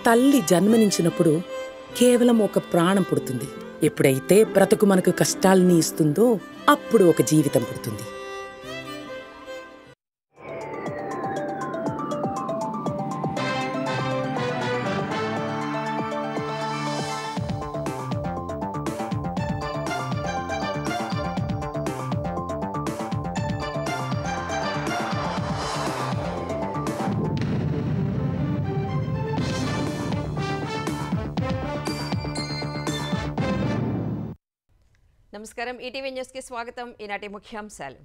తల్లి జన్మనించినప్పుడు కేవలం ఒక ప్రాణం పుడుతుంది. ఎప్పుడైతే బ్రతుకు మనకు కష్టాల్ని ఇస్తుందో అప్పుడు ఒక జీవితం పుడుతుంది. నమస్కారం, ఈటీవీ న్యూస్ కి స్వాగతం. ఈనాటి ముఖ్యాంశాలు.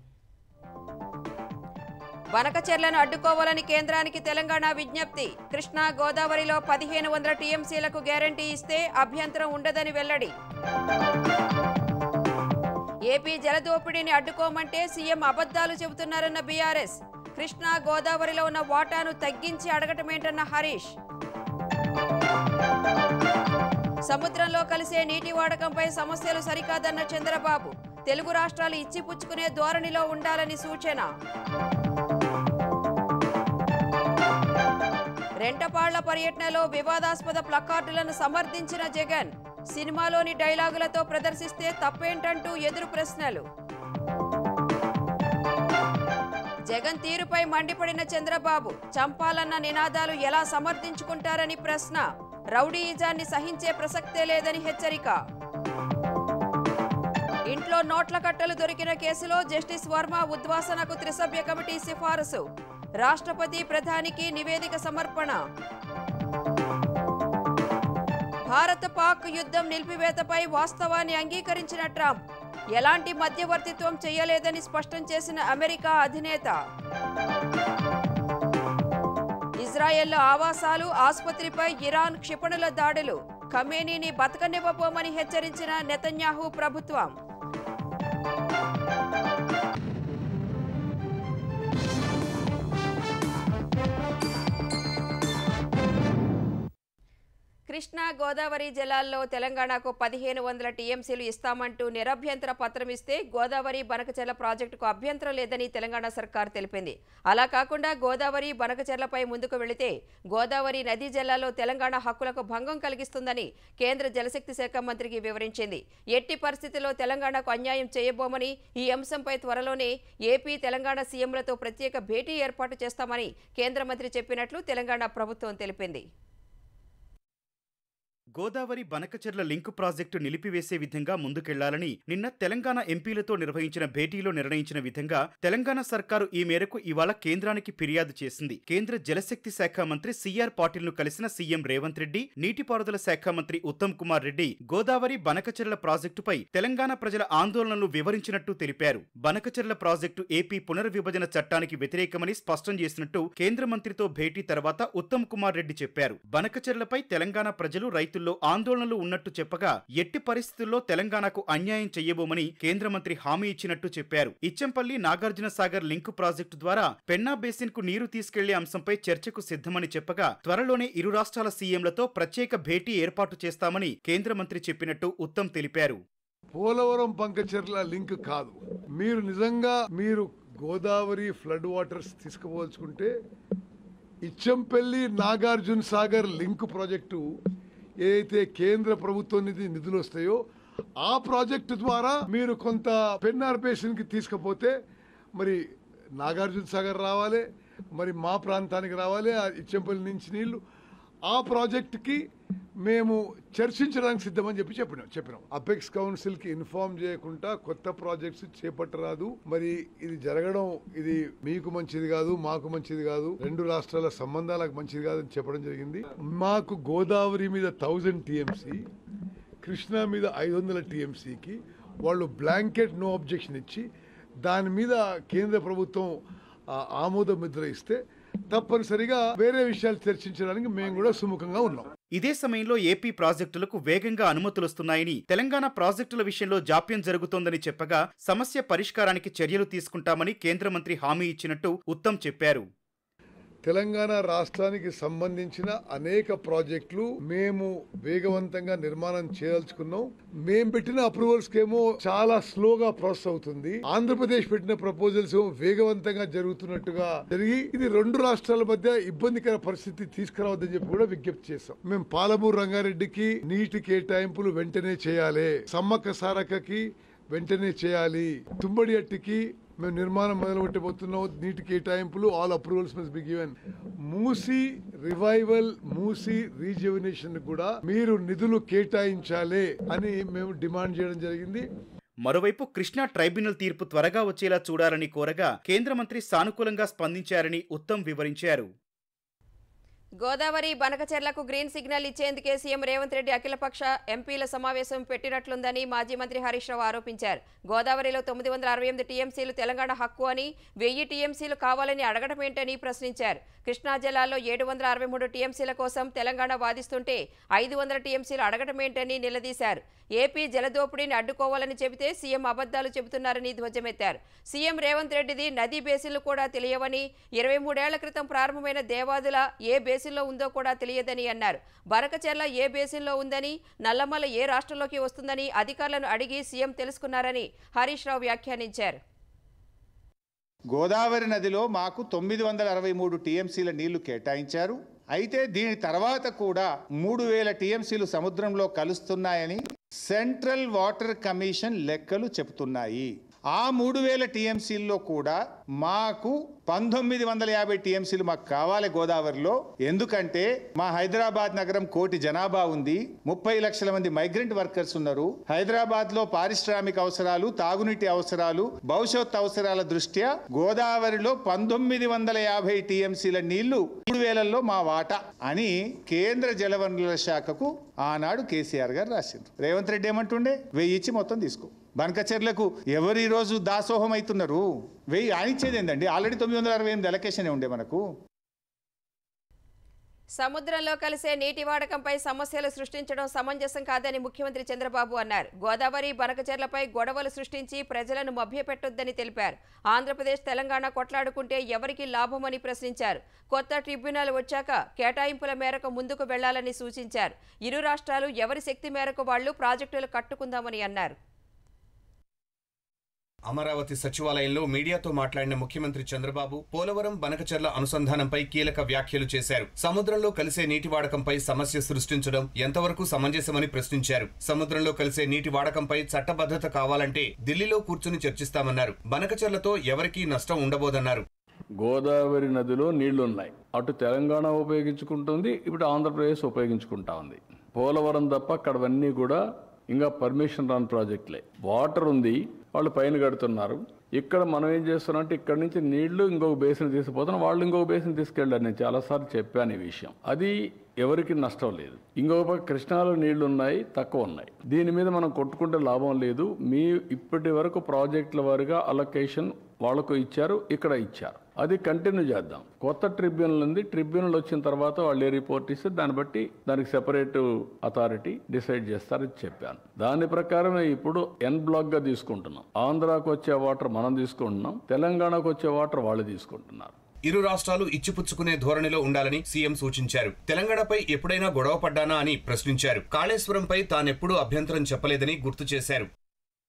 బనకచెర్లను అడ్డుకోవాలని కేంద్రానికి తెలంగాణ విజ్ఞప్తి. కృష్ణా గోదావరిలో 1500 టీఎంసీలకు గ్యారంటీ ఇస్తే అభ్యంతరం ఉండదని వెల్లడి. ఏపీ జలదోపిడీని అడ్డుకోమంటే సీఎం అబద్ధాలు చెబుతున్నారన్న బీఆర్ఎస్. కృష్ణా గోదావరిలో ఉన్న వాటాను తగ్గించి అడగటమేంటన్న హరీష్. సముద్రంలో కలిసే నీటి వాడకంపై సమస్యలు సరికాదన్న చంద్రబాబు. తెలుగు రాష్ట్రాలు ఇచ్చిపుచ్చుకునే ధోరణిలో ఉండాలని సూచన. రెంటపాళ్ల పర్యటనలో వివాదాస్పద ప్లకార్డులను సమర్థించిన జగన్. సినిమాలోని డైలాగులతో ప్రదర్శిస్తే తప్పేంటంటూ ఎదురు ప్రశ్నలు. జగన్ తీరుపై మండిపడిన చంద్రబాబు. చంపాలన్న నినాదాలు ఎలా సమర్థించుకుంటారని ప్రశ్న. రౌడీయిజాన్ని సహించే ప్రసక్తే లేదని హెచ్చరిక. ఇంట్లో నోట్ల కట్టలు దొరికిన కేసులో జస్టిస్ వర్మ ఉద్వాసనకు త్రిసభ్య కమిటీ సిఫారసు. రాష్ట్రపతి ప్రధానికి నివేదిక సమర్పణ. భారత్ పాక్ యుద్ధం నిలిపివేతపై వాస్తవాన్ని అంగీకరించిన ట్రంప్. ఎలాంటి మధ్యవర్తిత్వం చేయలేదని స్పష్టం చేసిన అమెరికా అధినేత. ఇజ్రాయెల్లో ఆవాసాలు, ఆసుపత్రిపై ఇరాన్ క్షిపణుల దాడులు. ఖమేనీని బతకనివ్వబోమని హెచ్చరించిన నెతన్యాహు ప్రభుత్వం. కృష్ణా గోదావరి జలాల్లో తెలంగాణకు 1500 టీఎంసీలు ఇస్తామంటూ నిరభ్యంతర పత్రం ఇస్తే గోదావరి బనకచెర్ల ప్రాజెక్టుకు అభ్యంతరం లేదని తెలంగాణ సర్కార్ తెలిపింది. అలా కాకుండా గోదావరి బనకచెర్లపై ముందుకు వెళితే గోదావరి నదీ జలాల్లో తెలంగాణ హక్కులకు భంగం కలిగిస్తుందని కేంద్ర జలశక్తి శాఖ మంత్రికి వివరించింది. ఎట్టి పరిస్థితుల్లో తెలంగాణకు అన్యాయం చేయబోమని, ఈ అంశంపై త్వరలోనే ఏపీ తెలంగాణ సీఎంలతో ప్రత్యేక భేటీ ఏర్పాటు చేస్తామని కేంద్ర మంత్రి చెప్పినట్లు తెలంగాణ ప్రభుత్వం తెలిపింది. గోదావరి బనకచెర్ల లింకు ప్రాజెక్టు నిలిపివేసే విధంగా ముందుకెళ్లాలని నిన్న తెలంగాణ ఎంపీలతో నిర్వహించిన భేటీలో నిర్ణయించిన విధంగా తెలంగాణ సర్కారు ఈ మేరకు ఇవాళ కేంద్రానికి ఫిర్యాదు చేసింది. కేంద్ర జలశక్తి శాఖ మంత్రి సిఆర్ పాటిల్ ను కలిసిన సీఎం రేవంత్ రెడ్డి, నీటిపారుదల శాఖ మంత్రి ఉత్తమ్ కుమార్ రెడ్డి గోదావరి బనకచెర్ల ప్రాజెక్టుపై తెలంగాణ ప్రజల ఆందోళనలు వివరించినట్టు తెలిపారు. బనకచెర్ల ప్రాజెక్టు ఏపీ పునర్విభజన చట్టానికి వ్యతిరేకమని స్పష్టం చేసినట్టు కేంద్ర మంత్రితో భేటీ తర్వాత ఉత్తమ్ కుమార్ రెడ్డి చెప్పారు. బనకచెర్లపై తెలంగాణ ప్రజలు, రైతులు ఆందోళనలు ఉన్నట్టు చెప్పగా ఎట్టి పరిస్థితుల్లో తెలంగాణకు అన్యాయం చెయ్యబోమని కేంద్ర మంత్రి హామీ ఇచ్చినట్టు చెప్పారు. ఇచ్చంపల్లి నాగార్జున సాగర్ లింకు ప్రాజెక్టు ద్వారా పెన్నా బేసిన్ కు నీరు తీసుకెళ్లే అంశంపై చర్చకు సిద్ధమని చెప్పగా త్వరలోనే ఇరు రాష్ట్రాల సీఎంలతో ప్రత్యేక భేటీ ఏర్పాటు చేస్తామని కేంద్ర మంత్రి చెప్పినట్టు ఉత్తమ్ తెలిపారు. పోలవరం బనకచెర్ల లింక్ కాదు. మీరు నిజంగా గోదావరి ఫ్లడ్ వాటర్స్ తీసుకుపోల్చుకుంటే ఇచ్చంపల్లి నాగార్జున సాగర్ లింక్ ప్రాజెక్టు ఏదైతే కేంద్ర ప్రభుత్వం నిధులు వస్తాయో ఆ ప్రాజెక్టు ద్వారా మీరు కొంత పెన్నార్ బేసిన్ కి తీసుకుపోతే మరి నాగార్జున సాగర్ రావాలి, మరి మా ప్రాంతానికి రావాలి, ఆ ఇచ్చంపల్లి నుంచి నీళ్లు ఆ ప్రాజెక్టుకి మేము చర్చించడానికి సిద్ధమని చెప్పినాం. అపెక్స్ కౌన్సిల్ కి ఇన్ఫార్మ్ చేయకుండా కొత్త ప్రాజెక్ట్స్ చేపట్టరాదు. మరి ఇది జరగడం ఇది మీకు మంచిది కాదు, మాకు మంచిది కాదు, రెండు రాష్ట్రాల సంబంధాలకు మంచిది కాదు అని చెప్పడం జరిగింది. మాకు గోదావరి మీద 1000 టీఎంసీ, కృష్ణా మీద 500 టీఎంసీకి వాళ్ళు బ్లాంకెట్ నో అబ్జెక్షన్ ఇచ్చి దాని మీద కేంద్ర ప్రభుత్వం ఆమోద ముద్ర ఇస్తే తప్పనిసరిగా వేరే విషయాలు చర్చించడానికి మేము కూడా సుముఖంగా ఉన్నాం. ఇదే సమయంలో ఏపీ ప్రాజెక్టులకు వేగంగా అనుమతులొస్తున్నాయని, తెలంగాణ ప్రాజెక్టుల విషయంలో జాప్యం జరుగుతోందని చెప్పగా సమస్య పరిష్కారానికి చర్యలు తీసుకుంటామని కేంద్ర మంత్రి హామీ ఇచ్చినట్టు ఉత్తమ్ చెప్పారు. తెలంగాణ రాష్ట్రానికి సంబంధించిన అనేక ప్రాజెక్టులు మేము వేగవంతంగా నిర్మాణం చేయదలుచుకున్నాం. మేము పెట్టిన అప్రూవల్స్ కేమో చాలా స్లోగా ప్రాసెస్ అవుతుంది. ఆంధ్రప్రదేశ్ పెట్టిన ప్రపోజల్స్ ఏమో వేగవంతంగా జరుగుతున్నట్టుగా జరిగి ఇది రెండు రాష్ట్రాల మధ్య ఇబ్బందికర పరిస్థితి తీసుకురావద్దని చెప్పి కూడా విజ్ఞప్తి చేశాం. మేము పాలమూరు రంగారెడ్డికి నీటి కేటాయింపులు వెంటనే చేయాలి, సమ్మక్క సారక్కకి వెంటనే చేయాలి, తుమ్మడి అట్టికి మేము నిర్మాణం మొదలుపెట్టబోతున్నాం, నీటి కేటాయింపులు all approvals must be given. Musi revival, Musi rejuvenation కూడా మీరు నిధులు కేటాయించాలి అని మేము డిమాండ్ చేయడం జరిగింది. మరోవైపు కృష్ణా ట్రైబ్యునల్ తీర్పు త్వరగా వచ్చేలా చూడాలని కోరగా కేంద్ర మంత్రి సానుకూలంగా స్పందించారని ఉత్తమ్ వివరించారు. గోదావరి బనకచెర్లకు గ్రీన్ సిగ్నల్ ఇచ్చేందుకే సీఎం రేవంత్ రెడ్డి అఖిలపక్ష ఎంపీల సమావేశం పెట్టినట్లుందని మాజీ మంత్రి హరీష్ రావు ఆరోపించారు. గోదావరిలో 968 టీఎంసీలు తెలంగాణ హక్కు అని, 1000 టీఎంసీలు కావాలని అడగడమేంటని ప్రశ్నించారు. కృష్ణా జిల్లాలో 763 టీఎంసీల కోసం తెలంగాణ వాదిస్తుంటే 500 టీఎంసీలు అడగడమేంటని నిలదీశారు. ఏపీ జలదోపిడీని అడ్డుకోవాలని చెబితే సీఎం అబద్దాలు చెబుతున్నారని ధ్వజమెత్తారు. సీఎం రేవంత్ రెడ్డిది నదీ బేసిన్లు కూడా తెలియవని, 23 ఏళ్ల క్రితం ప్రారంభమైన దేవాదుల ఏ బేసిన్లో ఉందో కూడా తెలియదని అన్నారు. బనకచెర్ల ఏ బేసిన్లో ఉందని, నల్లమల ఏ రాష్ట్రంలోకి వస్తుందని అధికారులను అడిగి సీఎం తెలుసుకున్నారని హరీష్ రావు వ్యాఖ్యానించారు. గోదావరి నదిలో మాకు 963 టీఎంసీల నీళ్లు కేటాయించారు. అయితే దీని తర్వాత కూడా 3000 టీఎంసీలు సముద్రంలో కలుస్తున్నాయని సెంట్రల్ వాటర్ కమిషన్ లెక్కలు చెబుతున్నాయి. ఆ 3000 టీఎంసీల్లో కూడా మాకు 1950 టీఎంసీలు మాకు కావాలి గోదావరిలో. ఎందుకంటే మా హైదరాబాద్ నగరం 1 కోటి జనాభా ఉంది, 30 లక్షల మంది మైగ్రెంట్ వర్కర్స్ ఉన్నారు. హైదరాబాద్ లో పారిశ్రామిక అవసరాలు, తాగునీటి అవసరాలు, భవిష్యత్ అవసరాల దృష్ట్యా గోదావరిలో 1950 టీఎంసీల నీళ్లు 3000లో మా వాటా అని కేంద్ర జలవనరుల శాఖకు ఆనాడు కేసీఆర్ గారు రాసిండ్రు. రేవంత్ రెడ్డి ఏమంటుండే, 1000 ఇచ్చి మొత్తం తీసుకో. బనకచెర్లకు ఎవరు ఈరోజు దాసోహం అవుతున్నారు? 1000 ఆనిచ్చేది ఏందండి? ఆల్రెడీ 968 అలొకేషన్ ఉండే మనకు. సముద్రంలో కలిసే నీటి వాడకంపై సమస్యలు సృష్టించడం సమంజసం కాదని ముఖ్యమంత్రి చంద్రబాబు అన్నారు. గోదావరి బనకచెర్లపై గొడవలు సృష్టించి ప్రజలను మభ్యపెట్టొద్దని తెలిపారు. ఆంధ్రప్రదేశ్ తెలంగాణ కొట్లాడుకుంటే ఎవరికి లాభమని ప్రశ్నించారు. కొత్త ట్రిబ్యునల్ వచ్చాక కేటాయింపుల మేరకు ముందుకు వెళ్లాలని సూచించారు. ఇరు రాష్ట్రాలు ఎవరి శక్తి మేరకు వాళ్లు ప్రాజెక్టులు కట్టుకుందామని అన్నారు. అమరావతి సచివాలయంలో మీడియాతో మాట్లాడిన ముఖ్యమంత్రి చంద్రబాబు పోలవరం బనకచెర్ల అనుసంధానంపై కీలక వ్యాఖ్యలు చేశారు. సముద్రంలో కలిసే నీటి వాడకంపై సమస్య సృష్టించడం ఎంతవరకు సమంజసమని ప్రశ్నించారు. సముద్రంలో కలిసే నీటి వాడకంపై చట్టబద్ధత కావాలంటే ఢిల్లీలో కూర్చుని చర్చిస్తామన్నారు. బనకచెర్లతో ఎవరికీ నష్టం ఉండబోదన్నారు. గోదావరి నదిలో నీళ్లున్నాయి. అటు తెలంగాణ ఉపయోగించుకుంటుంది, ఇప్పుడు ఆంధ్రప్రదేశ్ ఉపయోగించుకుంటా ఉంది. పోలవరం తప్ప అక్కడవన్నీ కూడా ఇంకా పర్మిషన్ రాని ప్రాజెక్టులే. వాటర్ ఉంది, వాళ్ళు పైన కడుతున్నారు. ఇక్కడ మనం ఏం చేస్తున్నాం అంటే ఇక్కడ నుంచి నీళ్లు ఇంకొక బేసిన్ తీసుకుపోతున్నాం, వాళ్ళు ఇంకొక బేసిన్ తీసుకెళ్ళారు. నేను చాలాసార్లు చెప్పాను ఈ విషయం. అది ఎవరికి నష్టం లేదు. ఇంకొక పక్క కృష్ణాలో నీళ్లు ఉన్నాయి, తక్కువ ఉన్నాయి. దీని మీద మనం కొట్టుకుంటే లాభం లేదు. మీ ఇప్పటి వరకు ప్రాజెక్టుల వారిగా అలొకేషన్ వాళ్ళకు ఇచ్చారు, ఇక్కడ ఇచ్చారు. అది కంటిన్యూ చేద్దాం. కొత్త ట్రిబ్యునల్ ఉంది, ట్రిబ్యునల్ వచ్చిన తర్వాత వాళ్ళు ఏ రిపోర్ట్ ఇస్తే దాన్ని బట్టి దానికి సెపరేట్ అథారిటీ డిసైడ్ చేస్తారని చెప్పాను. దాని ప్రకారం ఇప్పుడు ఎన్ బ్లాక్ గా తీసుకుంటున్నాం. ఆంధ్రాకు వచ్చే వాటర్ మనం తీసుకుంటున్నాం, తెలంగాణకు వచ్చే వాటర్ వాళ్ళు తీసుకుంటున్నారు. ఇరు రాష్ట్రాలు ఇచ్చిపుచ్చుకునే ధోరణిలో ఉండాలని సీఎం సూచించారు. తెలంగాణపై ఎప్పుడైనా గొడవ పడ్డానా అని ప్రశ్నించారు. కాళేశ్వరంపై తానెప్పుడూ అభ్యంతరం చెప్పలేదని గుర్తు చేశారు.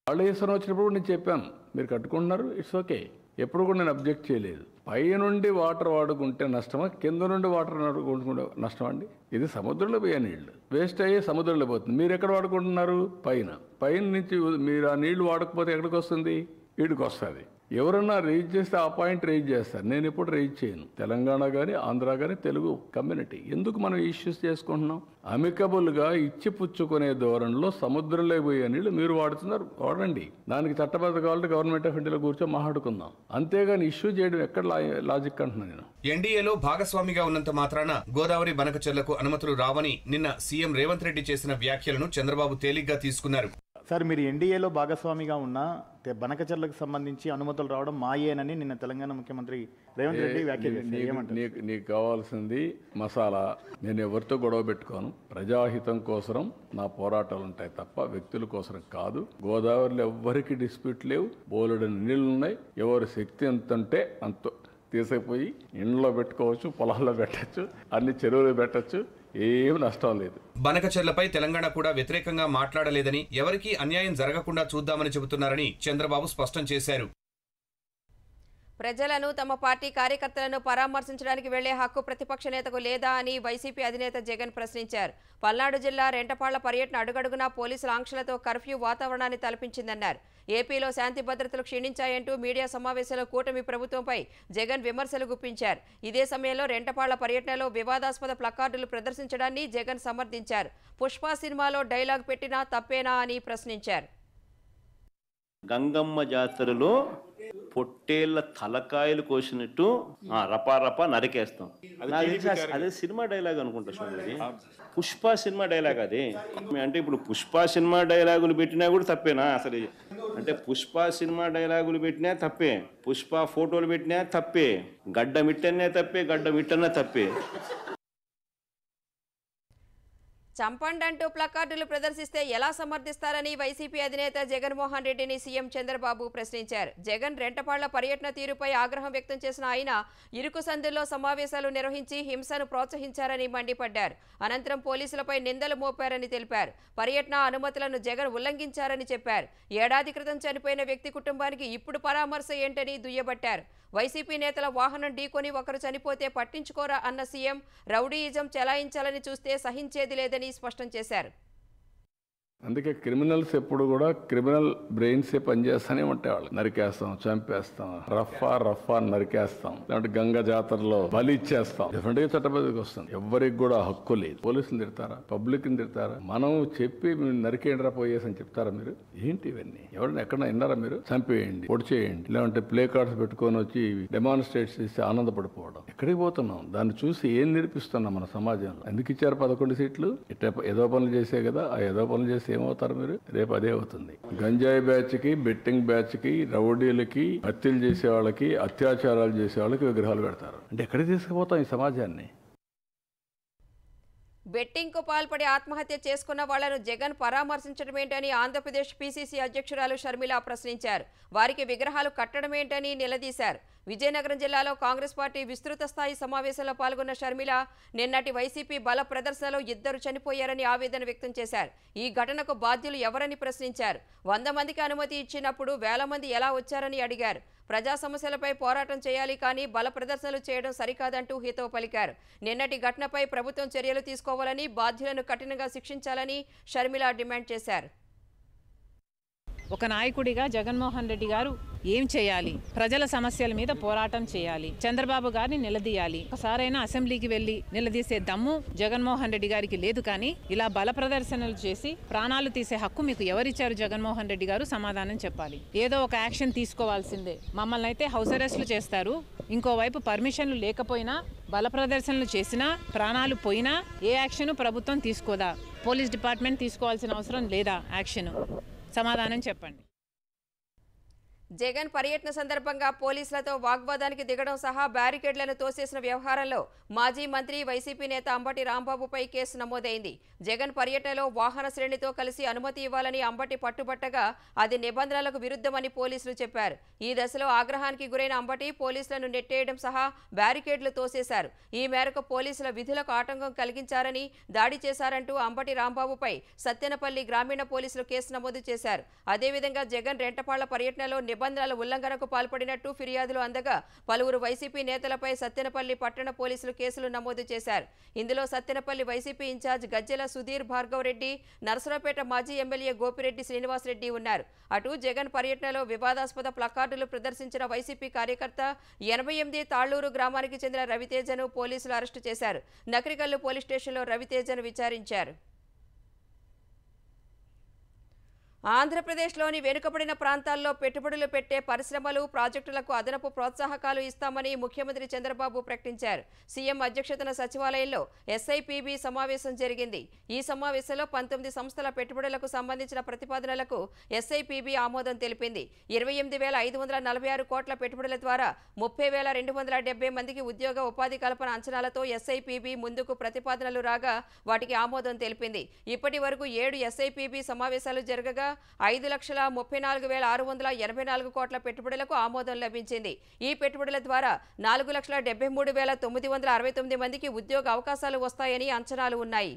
కాళేశ్వరం వచ్చినప్పుడు నేను చెప్పాను, మీరు కట్టుకుంటున్నారు, ఇట్స్ ఓకే. ఎప్పుడు కూడా నేను అబ్జెక్ట్ చేయలేదు. పై నుండి వాటర్ వాడుకుంటే నష్టమా, కింద నుండి వాటర్ వాడుకుంటే నష్టమా అండి? ఇది సముద్రంలో పోయే నీళ్లు వేస్ట్ అయ్యి సముద్రంలో పోతుంది. మీరు ఎక్కడ వాడుకుంటున్నారు? పైన నుంచి మీరు ఆ నీళ్లు వాడకపోతే ఎక్కడికి వస్తుంది? వీడికి వస్తుంది. ఎవరన్నా రైజ్ చేస్తే ఆ పాయింట్ రైజ్ చేస్తారు. నేను ఎప్పుడు రైజ్ చేయను. తెలంగాణ కానీ ఆంధ్ర కానీ తెలుగు కమ్యూనిటీ ఎందుకు మనం ఇష్యూస్ చేసుకుంటున్నాం? అమికబుల్గా ఇచ్చి పుచ్చుకునే ధోరణిలో సముద్రంలో పోయే నీళ్ళు మీరు వాడుతున్నారు, వాడండి. దానికి చట్టబద్ధ కావాలంటే గవర్నమెంట్ ఆఫ్ ఇండియాలో కూర్చొని మాట్లాడుకుందాం. అంతేగాని ఇష్యూ చేయడం ఎక్కడ లాజిక్ అంటున్నాను నేను. ఎన్డీఏలో భాగస్వామిగా ఉన్నంత మాత్రాన గోదావరి బనకచెర్లకు అనుమతులు రావని నిన్న సీఎం రేవంత్ రెడ్డి చేసిన వ్యాఖ్యలను చంద్రబాబు తేలిగ్గా తీసుకున్నారు. సార్, మీరు ఎన్డీఏలో భాగస్వామిగా ఉన్న బనకచెర్లకు సంబంధించి అనుమతులు రావడం మాయేనని నిన్న తెలంగాణ ముఖ్యమంత్రి రేవంత్ రెడ్డి వ్యాఖ్యానించారు. నీకు కావాల్సింది మసాలా. నేను ఎవరితో గొడవ పెట్టుకోను. ప్రజాహితం కోసం నా పోరాటాలు ఉంటాయి తప్ప వ్యక్తుల కోసం కాదు. గోదావరిలో ఎవ్వరికి డిస్ప్యూట్ లేవు. బోలెడని నీళ్లు ఉన్నాయి. ఎవరి శక్తి ఎంత ఉంటే అంత తీసుకుపోయి ఇంట్లో పెట్టుకోవచ్చు, పొలాల్లో పెట్టచ్చు, అన్ని చెరువులు పెట్టచ్చు, ఏం నష్టం లేదు. బనకచెర్లపై తెలంగాణ కూడా వ్యతిరేకంగా మాట్లాడలేదని, ఎవరికీ అన్యాయం జరగకుండా చూద్దామని చెబుతున్నారని చంద్రబాబు స్పష్టం చేశారు. ప్రజలను తమ పార్టీ కార్యకర్తలను పరామర్శించడానికి వెళ్లే హక్కు ప్రతిపక్ష నేతకు లేదా అని వైసీపీ అధినేత జగన్ ప్రశ్నించారు. పల్నాడు జిల్లా రెంటపాళ్ల పర్యటన అడుగడుగునా పోలీసుల ఆంక్షలతో కర్ఫ్యూ వాతావరణాన్ని తలపించిందన్నారు. ఏపీలో శాంతి భద్రతలు క్షీణించాయంటూ మీడియా సమావేశంలో కూటమి ప్రభుత్వంపై జగన్ విమర్శలు గుప్పించారు. ఇదే సమయంలో రెంటపాళ్ల పర్యటనలో వివాదాస్పద ప్లకార్డులు ప్రదర్శించడాన్ని జగన్ సమర్థించారు. పుష్ప సినిమాలో డైలాగ్ పెట్టినా తప్పేనా అని ప్రశ్నించారు. గంగమ్మ జాతరలో పొట్టేళ్ల తలకాయలు కోసినట్టు రపా నరికేస్తాం. అదే సినిమా డైలాగ్ అనుకుంటా చూడండి, పుష్ప సినిమా డైలాగ్ అది. అంటే ఇప్పుడు పుష్ప సినిమా డైలాగులు పెట్టినా కూడా తప్పేనా అసలు? అంటే పుష్ప సినిమా డైలాగులు పెట్టినా తప్పే, పుష్ప ఫోటోలు పెట్టినా తప్పే, గడ్డ మిట్టనే తప్పే, గడ్డ మిట్టనే తప్పే. చంపండంటూ ప్లకార్డులు ప్రదర్శిస్తే ఎలా సమర్థిస్తారని వైసీపీ అధినేత జగన్మోహన్ రెడ్డిని సీఎం చంద్రబాబు ప్రశ్నించారు. జగన్ రెంటపాళ్ల పర్యటన తీరుపై ఆగ్రహం వ్యక్తం చేసిన ఆయన ఇరుకు సందుల్లో సమావేశాలు నిర్వహించి హింసను ప్రోత్సహించారని మండిపడ్డారు. అనంతరం పోలీసులపై నిందలు మోపారని తెలిపారు. పర్యటన అనుమతులను జగన్ ఉల్లంఘించారని చెప్పారు. ఏడాది క్రితం చనిపోయిన వ్యక్తి కుటుంబానికి ఇప్పుడు పరామర్శ ఏంటని దుయ్యబట్టారు. వైసీపీ నేతల వాహనం ఢీకొని ఒకరు చనిపోతే పట్టించుకోరా అన్న సీఎం రౌడీయిజం చెలాయించాలని చూస్తే సహించేది లేదని స్పష్టం చేశారు. అందుకే క్రిమినల్స్ ఎప్పుడు కూడా క్రిమినల్ బ్రెయిన్సే పనిచేస్తానే ఉంటాయి. వాళ్ళు నరికేస్తాం, చంపేస్తాం, రఫా నరికేస్తాం, లేదంటే గంగ జాతరలో బలి ఇచ్చేస్తాం. డెఫినెట్ గా చట్టబద్ధకి వస్తుంది. ఎవరికి కూడా హక్కు లేదు. పోలీసులు తిడతారా, పబ్లిక్ ని తిడతారా? మనం చెప్పి నరికేయండిరా పోయేసి అని చెప్తారా మీరు? ఏంటి ఇవన్నీ? ఎవరైనా ఎక్కడన్నా విన్నారా మీరు? చంపేయండి, పొడి చేయండి, లేదంటే ప్లే కార్డ్స్ పెట్టుకొని వచ్చి డెమాన్స్ట్రేట్ చేసి ఆనందపడిపోవడం. ఎక్కడికి పోతున్నాం? దాన్ని చూసి ఏం నేర్పిస్తున్నాం మన సమాజంలో? ఎందుకు ఇచ్చారు 11 సీట్లు? ఇట్లా ఏదో పనులు చేసే కదా, ఆ ఏదో పనులు చేసి ఏమవుతారు మీరు? రేపు అదే అవుతుంది. గంజాయి బ్యాచ్ కి, బెట్టింగ్ బ్యాచ్ కి, రౌడీలకి, హత్యలు చేసే వాళ్ళకి, అత్యాచారాలు చేసే వాళ్ళకి విగ్రహాలు పెడతారు. అంటే ఎక్కడికి తీసుకుపోతాం ఈ సమాజాన్ని? బెట్టింగ్కు పాల్పడి ఆత్మహత్య చేసుకున్న వాళ్లను జగన్ పరామర్శించడమేంటని ఆంధ్రప్రదేశ్ పీసీసీ అధ్యక్షురాలు షర్మిల ప్రశ్నించారు. వారికి విగ్రహాలు కట్టడమేంటని నిలదీశారు. విజయనగరం జిల్లాలో కాంగ్రెస్ పార్టీ విస్తృత స్థాయి సమావేశంలో పాల్గొన్న షర్మిల నిన్నటి వైసీపీ బల ప్రదర్శనలో 2 చనిపోయారని ఆవేదన వ్యక్తం చేశారు. ఈ ఘటనకు బాధ్యులు ఎవరని ప్రశ్నించారు. 100 మందికి అనుమతి ఇచ్చినప్పుడు 1000 మంది ఎలా వచ్చారని అడిగారు. ప్రజా సమస్యలపై పోరాటం చేయాలి కానీ బల ప్రదర్శనలు చేయడం సరికాదంటూ హితవు పలికారు. నిన్నటి ఘటనపై ప్రభుత్వం చర్యలు తీసుకోవాలని, బాధ్యులను కఠినంగా శిక్షించాలని షర్మిల డిమాండ్ చేశారు. ఒక నాయకుడిగా జగన్మోహన్ రెడ్డి గారు ఏం చేయాలి? ప్రజల సమస్యల మీద పోరాటం చేయాలి, చంద్రబాబు గారిని నిలదీయాలి. ఒకసారైనా అసెంబ్లీకి వెళ్లి నిలదీసే దమ్ము జగన్మోహన్ రెడ్డి గారికి లేదు. కానీ ఇలా బల ప్రదర్శనలు చేసి ప్రాణాలు తీసే హక్కు మీకు ఎవరిచ్చారు? జగన్మోహన్ రెడ్డి గారు సమాధానం చెప్పాలి. ఏదో ఒక యాక్షన్ తీసుకోవాల్సిందే. మమ్మల్ని అయితే హౌస్ అరెస్టులు చేస్తారు. ఇంకోవైపు పర్మిషన్లు లేకపోయినా, బల ప్రదర్శనలు చేసినా, ప్రాణాలు పోయినా ఏ యాక్షన్ ప్రభుత్వం తీసుకోదా? పోలీస్ డిపార్ట్మెంట్ తీసుకోవాల్సిన అవసరం లేదా యాక్షన్? సమాధానం చెప్పండి. జగన్ పర్యటన సందర్భంగా పోలీసులతో వాగ్వాదానికి దిగడం సహా బ్యారికేడ్లను తోసేసిన వ్యవహారంలో మాజీ మంత్రి వైసీపీ నేత అంబటి రాంబాబుపై కేసు నమోదైంది. జగన్ పర్యటనలో వాహన శ్రేణితో కలిసి అనుమతి ఇవ్వాలని అంబటి పట్టుబట్టగా అది నిబంధనలకు విరుద్ధమని పోలీసులు చెప్పారు. ఈ దశలో ఆగ్రహానికి గురైన అంబటి పోలీసులను నెట్టేయడం సహా బ్యారికేడ్లు తోసేశారు. ఈ మేరకు పోలీసుల విధులకు ఆటంకం కలిగించారని, దాడి చేశారంటూ అంబటి రాంబాబుపై సత్తెనపల్లి గ్రామీణ పోలీసులు కేసు నమోదు చేశారు. అదేవిధంగా జగన్ రెంటపాళ్ల పర్యటనలో నిబంధనల ఉల్లంఘనకు పాల్పడినట్టు ఫిర్యాదులు అందగా పలువురు వైసీపీ నేతలపై సత్తెనపల్లి పట్టణ పోలీసులు కేసులు నమోదు చేశారు. ఇందులో సత్తెనపల్లి వైసీపీ ఇన్ఛార్జ్ గజ్జెల సుధీర్ భార్గవ్ రెడ్డి, నరసరావుపేట మాజీ ఎమ్మెల్యే గోపిరెడ్డి శ్రీనివాసరెడ్డి ఉన్నారు. అటు జగన్ పర్యటనలో వివాదాస్పద ప్లకార్డులు ప్రదర్శించిన వైసీపీ కార్యకర్త 88 తాళ్లూరు గ్రామానికి చెందిన రవితేజను పోలీసులు అరెస్టు చేశారు. నకరికల్లు పోలీస్ స్టేషన్లో రవితేజను విచారించారు. ఆంధ్రప్రదేశ్లోని వెనుకబడిన ప్రాంతాల్లో పెట్టుబడులు పెట్టే పరిశ్రమలు, ప్రాజెక్టులకు అదనపు ప్రోత్సాహకాలు ఇస్తామని ముఖ్యమంత్రి చంద్రబాబు ప్రకటించారు. సీఎం అధ్యక్షతన సచివాలయంలో ఎస్ఐపిబి సమావేశం జరిగింది. ఈ సమావేశంలో 19 సంస్థల పెట్టుబడులకు సంబంధించిన ప్రతిపాదనలకు ఎస్ఐపిబి ఆమోదం తెలిపింది. 28,546 కోట్ల పెట్టుబడుల ద్వారా 30,270 మందికి ఉద్యోగ ఉపాధి కల్పన అంచనాలతో ఎస్ఐపిబి ముందుకు ప్రతిపాదనలు రాగా వాటికి ఆమోదం తెలిపింది. ఇప్పటి వరకు 7 ఎస్ఐపిబి సమావేశాలు జరగగా 5,34,684 కోట్ల పెట్టుబడులకు ఆమోదం లభించింది. ఈ పెట్టుబడుల ద్వారా 4,73,969 మందికి ఉద్యోగ అవకాశాలు వస్తాయని అంచనాలు ఉన్నాయి.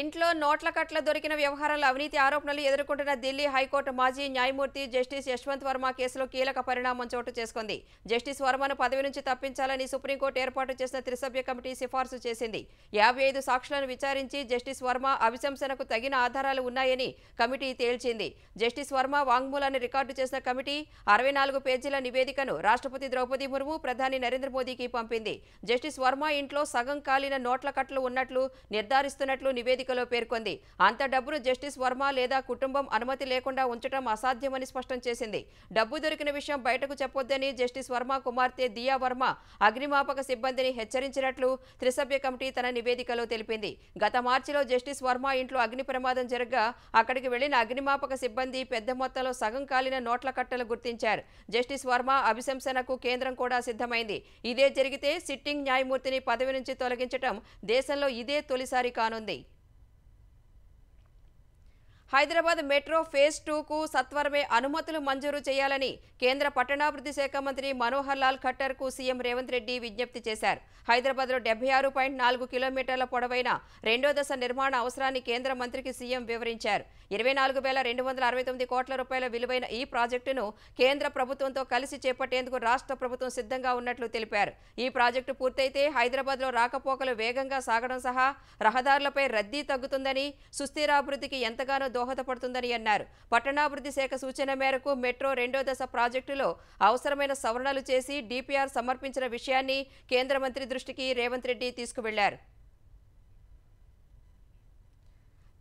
ఇంట్లో నోట్ల కట్ల దొరికిన వ్యవహారంలో అవినీతి ఆరోపణలు ఎదుర్కొంటున్న ఢిల్లీ హైకోర్టు మాజీ న్యాయమూర్తి జస్టిస్ యశ్వంత్ వర్మ కేసులో కీలక పరిణామం చోటు చేసుకుంది. జస్టిస్ వర్మను పదవి నుంచి తప్పించాలని సుప్రీంకోర్టు ఏర్పాటు చేసిన త్రిసభ్య కమిటీ సిఫార్సు చేసింది. 55 సాక్షులను విచారించి జస్టిస్ వర్మ అభిశంసనకు తగిన ఆధారాలు ఉన్నాయని కమిటీ తేల్చింది. జస్టిస్ వర్మ వాంగ్మూలాన్ని రికార్డు చేసిన కమిటీ 64 పేజీల నివేదికను రాష్ట్రపతి ద్రౌపది ముర్ము, ప్రధాని నరేంద్ర మోదీకి పంపింది. జస్టిస్ వర్మ ఇంట్లో సగం కాలిన నోట్ల కట్లు ఉన్నట్లు నిర్ధారిస్తున్నట్లు నివేదికలో పేర్కొంది. అంత డబ్బును జస్టిస్ వర్మ లేదా కుటుంబం అనుమతి లేకుండా ఉంచడం అసాధ్యమని స్పష్టం చేసింది. డబ్బు దొరికిన విషయం బయటకు చెప్పొద్దని జస్టిస్ వర్మ కుమార్తె దియా వర్మ అగ్నిమాపక సిబ్బందిని హెచ్చరించినట్లు త్రిసభ్య కమిటీ తన నివేదికలో తెలిపింది. గత మార్చిలో జస్టిస్ వర్మ ఇంట్లో అగ్ని ప్రమాదం జరగ్గా అక్కడికి వెళ్లిన అగ్నిమాపక సిబ్బంది పెద్ద మొత్తంలో సగం కాలిన నోట్ల కట్టలు గుర్తించారు. జస్టిస్ వర్మ అభిశంసనకు కేంద్రం కూడా సిద్ధమైంది. ఇదే జరిగితే సిట్టింగ్ న్యాయమూర్తిని పదవి నుంచి తొలగించడం దేశంలో ఇదే తొలిసారి కానుంది. హైదరాబాద్ మెట్రో ఫేజ్ 2కు సత్వరమే అనుమతులు మంజూరు చేయాలని కేంద్ర పట్టణాభివృద్ధి శాఖ మంత్రి మనోహర్ లాల్ ఖట్టర్కు సీఎం రేవంత్ రెడ్డి విజ్ఞప్తి చేశారు. హైదరాబాద్లో 76.4 కిలోమీటర్ల పొడవైన రెండో దశ నిర్మాణ అవసరాన్ని కేంద్ర మంత్రికి సీఎం వివరించారు. 24,269 కోట్ల రూపాయల విలువైన ఈ ప్రాజెక్టును కేంద్ర ప్రభుత్వంతో కలిసి చేపట్టేందుకు రాష్ట్ర ప్రభుత్వం సిద్ధంగా ఉన్నట్లు తెలిపారు. ఈ ప్రాజెక్టు పూర్తయితే హైదరాబాద్లో రాకపోకలు వేగంగా సాగడం సహా రహదారులపై రద్దీ తగ్గుతుందని, సుస్థిరాభివృద్ధికి ఎంతగానో దోహదపడుతుందని అన్నారు. పట్టణాభివృద్ధి శాఖ సూచన మేరకు మెట్రో రెండో దశ ప్రాజెక్టులో అవసరమైన సవరణలు చేసి డిపిఆర్ సమర్పించిన విషయాన్ని కేంద్ర మంత్రి దృష్టికి రేవంత్ రెడ్డి తీసుకువెళ్లారు.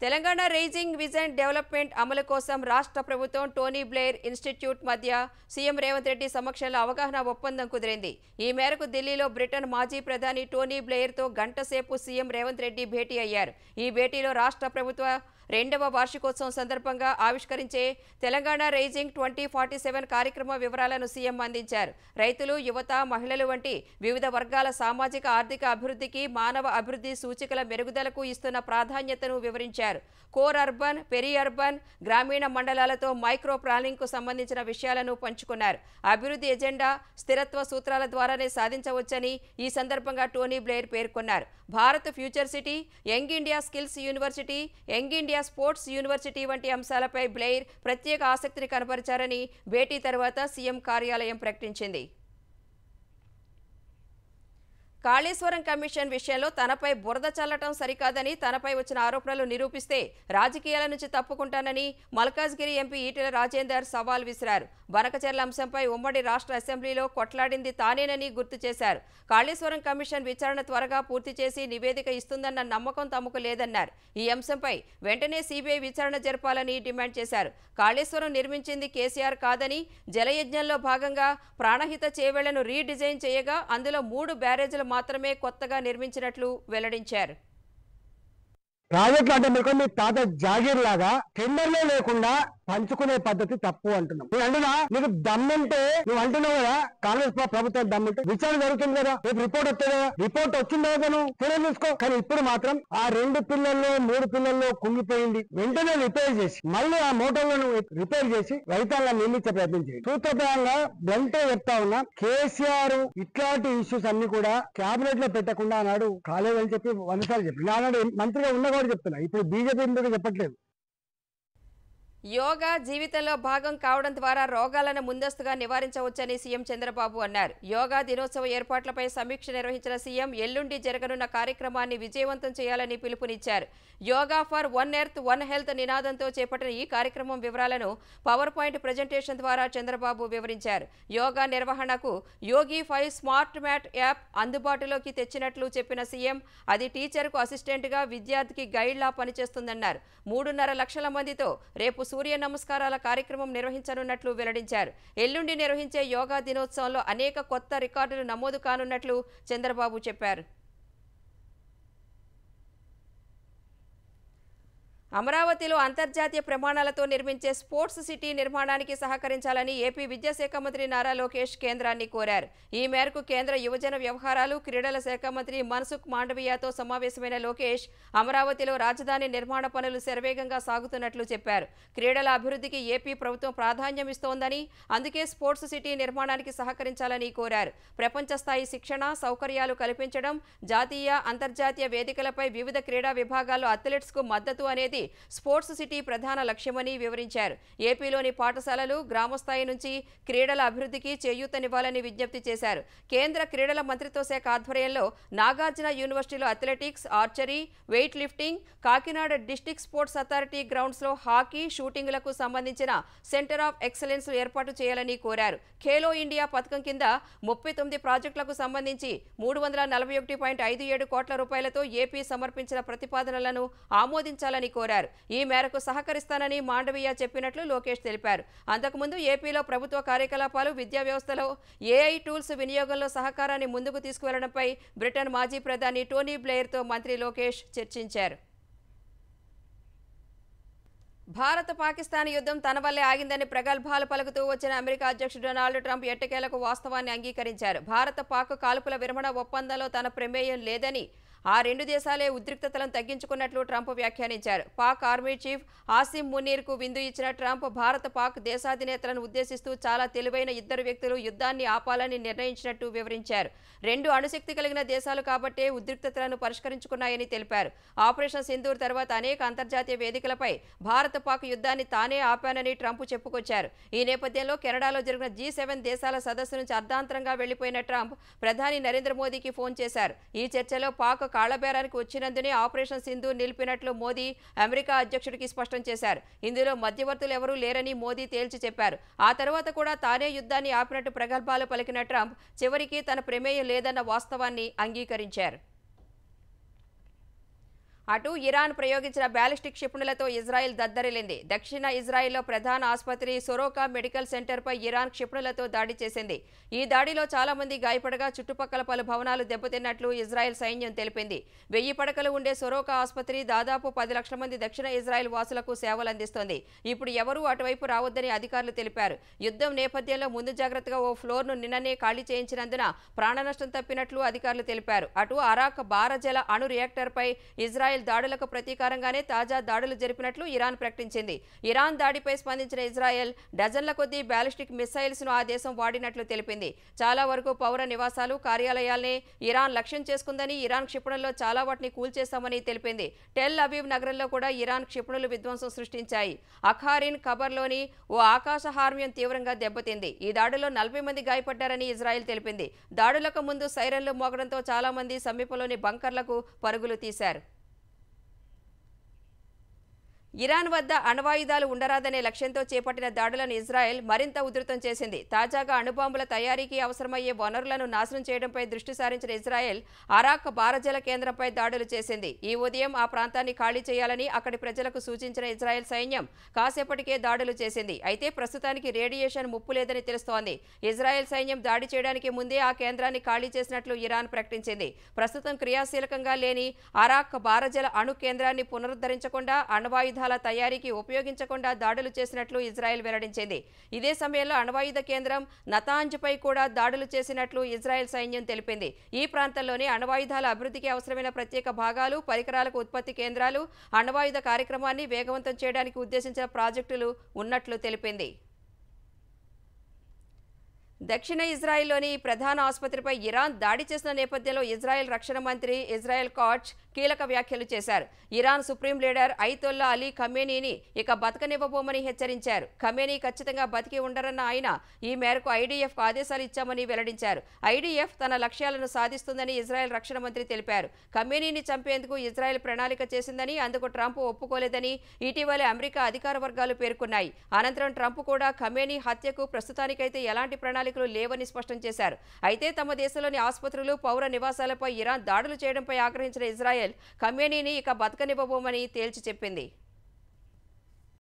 తెలంగాణ రైజింగ్ విజన్ డెవలప్మెంట్ అమలు కోసం రాష్ట్ర ప్రభుత్వం టోనీ బ్లెయిర్ ఇన్స్టిట్యూట్ మధ్య సీఎం రేవంత్ రెడ్డి సమక్షంలో అవగాహన ఒప్పందం కుదిరింది. ఈ మేరకు ఢిల్లీలో బ్రిటన్ మాజీ ప్రధాని టోనీ బ్లెయిర్తో గంట సేపు సీఎం రేవంత్ రెడ్డి భేటీ అయ్యారు. ఈ భేటీలో రాష్ట్ర ప్రభుత్వ 2వ వార్షికోత్సవం సందర్భంగా ఆవిష్కరించే తెలంగాణ రైజింగ్ 2047 కార్యక్రమ వివరాలను సీఎం అందించారు. రైతులు, యువత, మహిళలు వంటి వివిధ వర్గాల సామాజిక ఆర్థిక అభివృద్ధికి, మానవ అభివృద్ధి సూచికల మెరుగుదలకు ఇస్తున్న ప్రాధాన్యతను వివరించారు. కోర్ అర్బన్, పెరి అర్బన్, గ్రామీణ మండలాలతో మైక్రో ప్లానింగ్కు సంబంధించిన విషయాలను పంచుకున్నారు. అభివృద్ధి ఎజెండా స్థిరత్వ సూత్రాల ద్వారానే సాధించవచ్చని ఈ సందర్భంగా టోనీ బ్లెయిర్ పేర్కొన్నారు. Bharat future city, young India skills university, young India sports university వంటి అంశాలపై బ్లెయిర్ ప్రత్యేక ఆసక్తిని కనబరిచారని భేటీ తర్వాత సీఎం కార్యాలయం ప్రకటించింది. కాళేశ్వరం కమిషన్ విషయంలో తనపై బురద చల్లటం సరికాదని, తనపై వచ్చిన ఆరోపణలు నిరూపిస్తే రాజకీయాల నుంచి తప్పుకుంటానని మల్కాజ్గిరి ఎంపీ ఈటెల రాజేందర్ సవాల్ విసిరారు. బనకచెర్ల అంశంపై ఉమ్మడి రాష్ట్ర అసెంబ్లీలో కొట్లాడింది తానేనని గుర్తు చేశారు. కాళేశ్వరం కమిషన్ విచారణ త్వరగా పూర్తి చేసి నివేదిక ఇస్తుందన్న నమ్మకం తమకు లేదన్నారు. ఈ అంశంపై వెంటనే సీబీఐ విచారణ జరపాలని డిమాండ్ చేశారు. కాళేశ్వరం నిర్మించింది కేసీఆర్ కాదని, జలయజ్ఞంలో భాగంగా ప్రాణహిత చేవెళ్లను రీడిజైన్ చేయగా అందులో 3 బ్యారేజీలు మాత్రమే కొత్తగా నిర్మించినట్లు వెల్లడించారు. ప్రాజెక్టులు అంటే మీ తాత జాగీర్ లాగా టెండర్లే లేకుండా పంచుకునే పద్ధతి తప్పు అంటున్నాం. నేను అంటున్నా, నీకు దమ్ముంటే నువ్వు అంటున్నావు కదా, కాంగ్రెస్ ప్రభుత్వం దమ్ముంటే విచారణ జరుగుతుంది కదా, రేపు రిపోర్ట్ వస్తుంది కదా, రిపోర్ట్ వచ్చిన తర్వాత నువ్వు చర్యలు తీసుకో. కానీ ఇప్పుడు మాత్రం ఆ 2 పిల్లల్లో 3 పిల్లల్లో కుంగిపోయింది. వెంటనే రిపేర్ చేసి మళ్ళీ ఆ మోటార్లను రిపేర్ చేసి రైతాంగాన్ని నియమించే ప్రయత్నం చేయండి. సూత్రప్రాయంగా బ్లంటే చెప్తా ఉన్నా, కేసీఆర్ ఇట్లాంటి ఇష్యూస్ అన్ని కూడా క్యాబినెట్ లో పెట్టకుండా అన్నాడు కాలేదని చెప్పి 100 సార్లు చెప్పి నాడు మంత్రిగా ఉన్న కూడా చెప్తున్నా. ఇప్పుడు బీజేపీ చెప్పట్లేదు. యోగా జీవితంలో భాగం కావడం ద్వారా రోగాలను ముందస్తుగా నివారించవచ్చని సీఎం చంద్రబాబు అన్నారు. యోగా దినోత్సవ ఏర్పాట్లపై సమీక్ష నిర్వహించిన సీఎం ఎల్లుండి జరగనున్న కార్యక్రమాన్ని విజయవంతం చేయాలని పిలుపునిచ్చారు. Yoga for one earth one health నినాదంతో చేపట్టిన ఈ కార్యక్రమం వివరాలను పవర్ పాయింట్ ప్రజెంటేషన్ ద్వారా చంద్రబాబు వివరించారు. యోగా నిర్వహణకు యోగి 5 స్మార్ట్ మ్యాట్ యాప్ అందుబాటులోకి తెచ్చినట్లు చెప్పిన సీఎం, అది టీచర్కు అసిస్టెంట్గా, విద్యార్థికి గైడ్లా పనిచేస్తుందన్నారు. 3.5 లక్షల మందితో రేపు సూర్య నమస్కారాల కార్యక్రమం నిర్వహించనున్నట్లు వెల్లడించారు. ఎల్లుండి నిర్వహించే యోగా దినోత్సవంలో అనేక కొత్త రికార్డులు నమోదు కానున్నట్లు చంద్రబాబు చెప్పారు. అమరావతిలో అంతర్జాతీయ ప్రమాణాలతో నిర్మించే స్పోర్ట్స్ సిటీ నిర్మాణానికి సహకరించాలని ఏపీ విద్యాశాఖ మంత్రి నారా లోకేష్ కేంద్రాన్ని కోరారు. ఈ మేరకు కేంద్ర యువజన వ్యవహారాలు క్రీడల శాఖ మంత్రి మన్సుఖ్ మాండవీయతో సమావేశమైన లోకేష్ అమరావతిలో రాజధాని నిర్మాణ పనులు శరవేగంగా సాగుతున్నట్లు చెప్పారు. క్రీడల అభివృద్ధికి ఏపీ ప్రభుత్వం ప్రాధాన్యమిస్తోందని, అందుకే స్పోర్ట్స్ సిటీ నిర్మాణానికి సహకరించాలని కోరారు. ప్రపంచ స్థాయి శిక్షణ సౌకర్యాలు కల్పించడం, జాతీయ అంతర్జాతీయ వేదికలపై వివిధ క్రీడా విభాగాల్లో అథ్లెట్స్కు మద్దతు అనేది స్పోర్ట్స్ సిటీ ప్రధాన లక్ష్యమని వివరించారు. ఏపీలోని పాఠశాలలు గ్రామస్థాయి నుంచి క్రీడల అభివృద్ధికి చేయూతనివ్వాలని విజ్ఞప్తి చేశారు. కేంద్ర క్రీడల మంత్రిత్వ శాఖ ఆధ్వర్యంలో నాగార్జున యూనివర్సిటీలో athletics, archery, weight lifting, Kakinada district sports authority గ్రౌండ్స్లో హాకీ, షూటింగ్లకు సంబంధించిన సెంటర్ ఆఫ్ ఎక్సలెన్స్ ఏర్పాటు చేయాలని కోరారు. ఖేలో ఇండియా పథకం కింద 39 ప్రాజెక్టులకు సంబంధించి 341.57 కోట్ల రూపాయలతో ఏపీ సమర్పించిన ప్రతిపాదనలను ఆమోదించాలని కోరారు. ఈ మేరకు సహకరిస్తానని మాండవీయ చెప్పినట్లు లోకేష్ తెలిపారు. అంతకుముందు ఏపీలో ప్రభుత్వ కార్యకలాపాలు, విద్యా వ్యవస్థలో ఏఐ టూల్స్ వినియోగంలో సహకారాన్ని ముందుకు తీసుకువెళ్లడంపై బ్రిటన్ మాజీ ప్రధాని టోనీ బ్లెయిర్తో మంత్రి లోకేష్ చర్చించారు. భారత-పాకిస్తాన్ యుద్ధం తన వల్లే ఆగిందని ప్రగల్భాలు పలుకుతూ వచ్చిన అమెరికా అధ్యక్షుడు డొనాల్డ్ ట్రంప్ ఎట్టకేలకు వాస్తవాన్ని అంగీకరించారు. భారత-పాక్ కాల్పుల విరమణ ఒప్పందంలో తన ప్రమేయం లేదని, ఆ రెండు దేశాలే ఉద్రిక్తతలను తగ్గించుకున్నట్లు ట్రంప్ వ్యాఖ్యానించారు. పాక్ ఆర్మీ చీఫ్ ఆసిమ్ మునీర్కు విందు ఇచ్చిన ట్రంప్ భారత-పాక్ దేశాధినేతలను ఉద్దేశిస్తూ చాలా తెలివైన ఇద్దరు వ్యక్తులు యుద్ధాన్ని ఆపాలని నిర్ణయించినట్టు వివరించారు. రెండు అణుశక్తి కలిగిన దేశాలు కాబట్టే ఉద్రిక్తతలను పరిష్కరించుకున్నాయని తెలిపారు. ఆపరేషన్ సింధూర్ తర్వాత అనేక అంతర్జాతీయ వేదికలపై భారత-పాక్ యుద్ధాన్ని తానే ఆపానని ట్రంప్ చెప్పుకొచ్చారు. ఈ నేపథ్యంలో కెనడాలో జరిగిన G7 దేశాల సదస్సు నుంచి అర్ధాంతరంగా వెళ్లిపోయిన ట్రంప్ ప్రధాని నరేంద్ర మోదీకి ఫోన్ చేశారు. ఈ చర్చలో పాక్ కాళ్లబేరానికి వచ్చినందునే ఆపరేషన్ సింధూర్ నిలిపినట్లు మోదీ అమెరికా అధ్యక్షుడికి స్పష్టం చేశారు. ఇందులో మధ్యవర్తులు ఎవరూ లేరని మోదీ తేల్చి చెప్పారు. ఆ తర్వాత కూడా తానే యుద్ధాన్ని ఆపినట్టు ప్రగల్భాలు పలికిన ట్రంప్ చివరికి తన ప్రమేయం లేదన్న వాస్తవాన్ని అంగీకరించారు. అటు ఇరాన్ ప్రయోగించిన బ్యాలిస్టిక్ క్షిపణులతో ఇజ్రాయెల్ దద్దరిల్లింది. దక్షిణ ఇజ్రాయెల్లో ప్రధాన ఆసుపత్రి సొరోకా మెడికల్ సెంటర్పై ఇరాన్ క్షిపణులతో దాడి చేసింది. ఈ దాడిలో చాలా మంది గాయపడగా చుట్టుపక్కల పలు భవనాలు దెబ్బతిన్నట్లు ఇజ్రాయెల్ సైన్యం తెలిపింది. 1000 పడకలు ఉండే సొరోకా ఆసుపత్రి దాదాపు 10 లక్షల మంది దక్షిణ ఇజ్రాయెల్ వాసులకు సేవలందిస్తోంది. ఇప్పుడు ఎవరూ అటువైపు రావద్దని అధికారులు తెలిపారు. యుద్ధం నేపథ్యంలో ముందు జాగ్రత్తగా ఓ ఫ్లోర్ను నిన్ననే ఖాళీ చేయించినందున ప్రాణనష్టం తప్పినట్లు అధికారులు తెలిపారు. అటు అరాక్ బారజల అణు రియాక్టర్పై ఇజ్రాయెల్ దాడులకు ప్రతీకారంగానే తాజా దాడులు జరిపినట్లు ఇరాన్ ప్రకటించింది. ఇరాన్ దాడిపై స్పందించిన ఇజ్రాయెల్ డజన్ల కొద్దీ బ్యాలిస్టిక్ మిసైల్స్ ను ఆ దేశం వాడినట్లు తెలిపింది. చాలా వరకు పౌర నివాసాలు, కార్యాలయాలనే ఇరాన్ లక్ష్యం చేసుకుందని, ఇరాన్ క్షిపణుల్లో చాలా వాటిని కూల్చేశామని తెలిపింది. టెల్ అవీవ్ నగరంలో కూడా ఇరాన్ క్షిపణులు విధ్వంసం సృష్టించాయి. అఖారిన్ ఖబర్లోని ఓ ఆకాశ హార్మ్యం తీవ్రంగా దెబ్బతింది. ఈ దాడిలో 40 మంది గాయపడ్డారని ఇజ్రాయెల్ తెలిపింది. దాడులకు ముందు సైరన్లు మోగడంతో చాలా మంది సమీపంలోని బంకర్లకు పరుగులు తీశారు. ఇరాన్ వద్ద అణ్వాయుధాలు ఉండరాదనే లక్ష్యంతో చేపట్టిన దాడులను ఇజ్రాయెల్ మరింత ఉధృతం చేసింది. తాజాగా అణుబాంబుల తయారీకి అవసరమయ్యే వనరులను నాశనం చేయడంపై దృష్టి సారించిన ఇజ్రాయెల్ అరాక్ బారజల కేంద్రంపై దాడులు చేసింది. ఈ ఉదయం ఆ ప్రాంతాన్ని ఖాళీ చేయాలని అక్కడి ప్రజలకు సూచించిన ఇజ్రాయెల్ సైన్యం కాసేపటికే దాడులు చేసింది. అయితే ప్రస్తుతానికి రేడియేషన్ ముప్పు లేదని తెలుస్తోంది. ఇజ్రాయెల్ సైన్యం దాడి చేయడానికి ముందే ఆ కేంద్రాన్ని ఖాళీ చేసినట్లు ఇరాన్ ప్రకటించింది. ప్రస్తుతం క్రియాశీలకంగా లేని అరాక్ బారజల అణు కేంద్రాన్ని పునరుద్ధరించకుండా, అణ్వాయుధ తయారీకి ఉపయోగించకుండా దాడులు చేసినట్లు ఇజ్రాయెల్ వెల్లడించింది. ఇదే సమయంలో అణ్వాయుధ కేంద్రం నతాంజ్పై కూడా దాడులు చేసినట్లు ఇజ్రాయెల్ సైన్యం తెలిపింది. ఈ ప్రాంతంలోనే అణ్వాయుధాల అభివృద్ధికి అవసరమైన ప్రత్యేక భాగాలు, పరికరాలకు ఉత్పత్తి కేంద్రాలు, అణ్వాయుధ కార్యక్రమాన్ని వేగవంతం చేయడానికి ఉద్దేశించిన ప్రాజెక్టులు ఉన్నట్లు తెలిపింది. దక్షిణ ఇజ్రాయెల్లోని ప్రధాన ఆసుపత్రిపై ఇరాన్ దాడి చేసిన నేపథ్యంలో ఇజ్రాయెల్ రక్షణ మంత్రి ఇజ్రాయెల్ కాట్జ్ కీలక వ్యాఖ్యలు చేశారు. Iran supreme leader Ayatollah Ali ఖమేనీని ఇక బతకనివ్వబోమని హెచ్చరించారు. ఖమేనీ ఖచ్చితంగా బతికి ఉండరన్న ఆయన ఈ మేరకు ఐడీఎఫ్కు ఆదేశాలు ఇచ్చామని వెల్లడించారు. ఐడీఎఫ్ తన లక్ష్యాలను సాధిస్తుందని ఇజ్రాయెల్ రక్షణ మంత్రి తెలిపారు. ఖమేనీని చంపేందుకు ఇజ్రాయెల్ ప్రణాళిక చేసిందని, అందుకు ట్రంప్ ఒప్పుకోలేదని ఇటీవలే అమెరికా అధికార వర్గాలు పేర్కొన్నాయి. అనంతరం ట్రంప్ కూడా ఖమేనీ హత్యకు ప్రస్తుతానికైతే ఎలాంటి ప్రణాళికలు లేవని స్పష్టం చేశారు. అయితే తమ దేశంలోని ఆసుపత్రులు, పౌర నివాసాలపై ఇరాన్ దాడులు చేయడంపై ఆగ్రహించిన ఇజ్రాయెల్ ఖమేనీని ఇక బతకనివ్వబోమని తేల్చి చెప్పింది.